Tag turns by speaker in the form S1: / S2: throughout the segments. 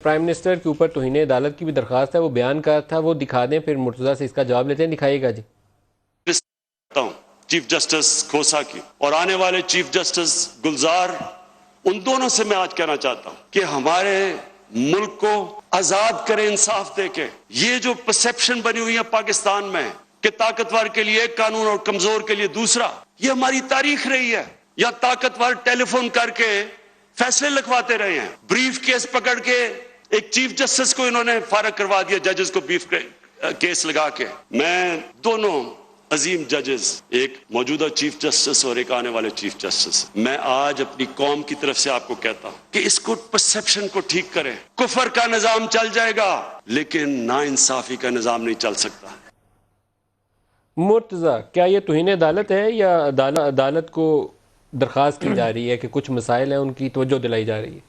S1: Prime minister के ऊपर तौहीन अदालत की भी दरख्वास्त है, वो बयान का था, वो दिखा दें, फिर मुर्तज़ा से इसका जवाब लेते हैं। दिखाइएगा जी।
S2: चीफ जस्टिस खोसा की और आने वाले चीफ जस्टिस गुलजार, उन दोनों से मैं आज कहना चाहता हूं कि हमारे मुल्क को आजाद करें इंसाफ देके। ये जो परसेप्शन बनी हुई है पाकिस्तान में कि ताकतवर के लिए एक कानून और कमजोर के लिए दूसरा, ये हमारी तारीख रही है। या ताकतवर टेलीफोन करके फैसले लिखवाते रहे हैं। ब्रीफ केस पकड़ के एक चीफ जस्टिस को इन्होंने फारग करवा दिया, जजेस को ब्रीफ केस लगा के। मैं दोनों अजीम जजेस, एक मौजूदा चीफ जस्टिस और एक आने वाले चीफ जस्टिस, मैं आज अपनी कौम की तरफ से आपको कहता हूं कि इसको परसेप्शन को ठीक करें। कुफर का निजाम चल जाएगा लेकिन नाइंसाफी का निजाम नहीं चल सकता।
S1: मुर्तज़ा, क्या ये तौहीन अदालत है या अदालत को दरख्वास्त की जा रही है कि कुछ मसाइल हैं उनकी तवज्जो दिलाई जा रही है?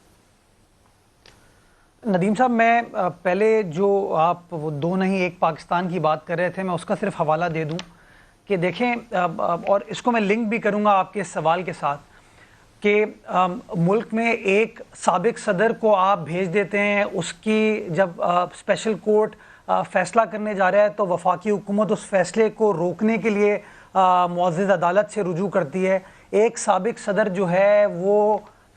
S3: नदीम साहब, मैं पहले जो आप वो दो नहीं एक पाकिस्तान की बात कर रहे थे, मैं उसका सिर्फ हवाला दे दूं कि देखें, और इसको मैं लिंक भी करूंगा आपके सवाल के साथ कि मुल्क में एक साबिक सदर को आप भेज देते हैं, उसकी जब स्पेशल कोर्ट फैसला करने जा रहा है तो वफाकी हुकूमत उस फैसले को रोकने के लिए मुअज़्ज़ज़ अदालत से रुजू करती है। एक साबिक सदर जो है वो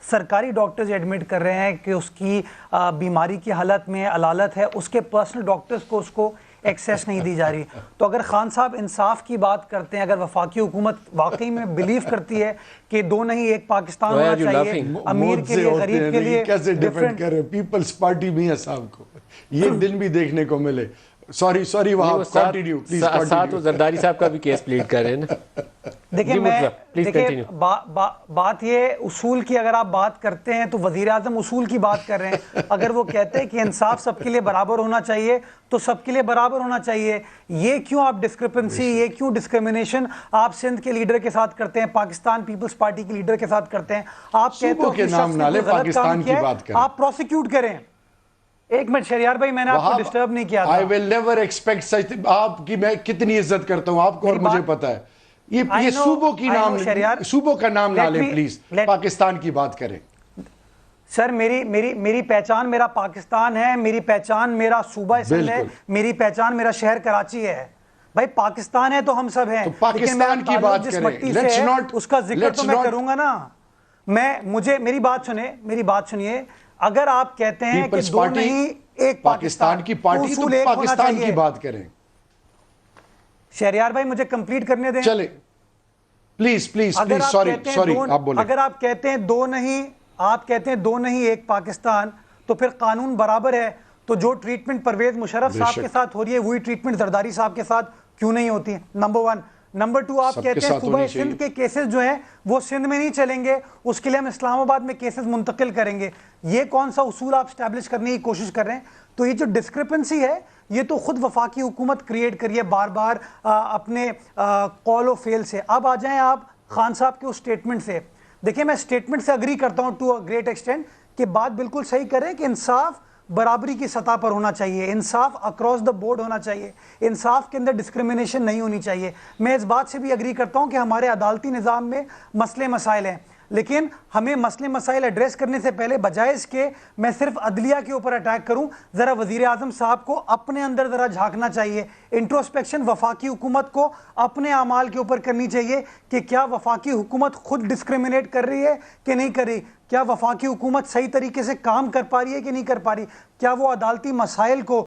S3: सरकारी डॉक्टर्स एडमिट कर रहे हैं कि उसकी बीमारी की हालत में अलालत है, उसके पर्सनल डॉक्टर्स को उसको एक्सेस नहीं दी जा रही। तो अगर खान साहब इंसाफ की बात करते हैं, अगर वफाकी हुकूमत वाकई में बिलीव करती है कि दो नहीं एक पाकिस्तान होना चाहिए, अमीर के लिए गरीब के लिए,
S4: कैसे डिफेंड कर रहे हैं पीपल्स पार्टी मियां साहब को, ये दिन भी देखने को मिले। सॉरी वहां कंटिन्यू प्लीज।
S1: साथ जरदारी साहब का भी केस प्लीड कर रहे हैं ना।
S3: देखिए बात ये उसूल की अगर आप बात करते हैं तो वजीर आजम उसूल की बात कर रहे हैं। अगर वो कहते हैं कि इंसाफ सबके लिए बराबर होना चाहिए तो सबके लिए बराबर होना चाहिए। ये क्यों आप डिस्क्रिपेंसी, ये क्यों डिस्क्रिमिनेशन आप सिंध के लीडर के साथ करते हैं, पाकिस्तान पीपल्स पार्टी के लीडर के साथ करते हैं? आप कहते हो कि
S4: नाम ना ले, पाकिस्तान की बात करें,
S3: आप प्रोसिक्यूट करें। एक मिनट शहरियार भाई, मैंने आपको डिस्टर्ब नहीं किया था।
S4: आई विल नेवर एक्सपेक्ट सच। आपकी मैं कितनी इज्जत करता हूं आपको, और मुझे पता है ये सूबों की नाम, सूबों का नाम ना ले प्लीज, पाकिस्तान की बात करें।
S3: सर मेरी पहचान मेरा पाकिस्तान है, मेरी पहचान मेरा सूबा सिंध है, मेरी पहचान मेरा शहर कराची है। भाई पाकिस्तान है तो हम सब हैं,
S4: तो पाकिस्तान की बात करें,
S3: उसका जिक्र तो मैं करूंगा ना। मेरी बात सुनिए। अगर आप कहते हैं कि दो नहीं एक
S4: पाकिस्तान की पार्टी, तो पाकिस्तान की बात करें।
S3: शहरियार भाई मुझे कंप्लीट करने दें।
S4: चले प्लीज सॉरी आप बोले।
S3: अगर आप कहते हैं दो नहीं एक पाकिस्तान, तो फिर कानून बराबर है। तो जो ट्रीटमेंट परवेज मुशर्रफ साहब के साथ हो रही है वही ट्रीटमेंट जरदारी साहब के साथ क्यों नहीं होती है? Number one. नंबर टू, आप कहते हैं सूबा सिंध के केसेस जो हैं वो सिंध में नहीं चलेंगे, उसके लिए हम इस्लामाबाद में केसेस मुंतकिल करेंगे। ये कौन सा उसूल आप स्टैब्लिश करने की कोशिश कर रहे हैं? तो ये जो डिस्क्रिपेंसी है ये तो खुद वफाकी हुकूमत क्रिएट करिए बार बार अपने कॉल ऑफ फेल से। अब आ जाएं आप खान साहब के उस स्टेटमेंट से। देखिए, मैं स्टेटमेंट से अग्री करता हूं टू अ ग्रेट एक्सटेंट कि बात बिल्कुल सही करें कि इंसाफ बराबरी की सतह पर होना चाहिए, इंसाफ अक्रॉस द बोर्ड होना चाहिए, इंसाफ के अंदर डिस्क्रिमिनेशन नहीं होनी चाहिए। मैं इस बात से भी अग्री करता हूं कि हमारे अदालती निज़ाम में मसले मसाइल हैं, लेकिन हमें मसले मसाइल एड्रेस करने से पहले बजाय इसके मैं सिर्फ अदलिया के ऊपर अटैक करूं, ज़रा वज़ीर आज़म साहब को अपने अंदर ज़रा झांकना चाहिए। इंट्रोस्पेक्शन वफाकी हुकूमत को अपने अमाल के ऊपर करनी चाहिए कि क्या वफाकी हुकूमत खुद डिस्क्रिमिनेट कर रही है कि नहीं कर रही, क्या वफाकी हुकूमत सही तरीके से काम कर पा रही है कि नहीं कर पा रही, क्या वो अदालती मसाइल को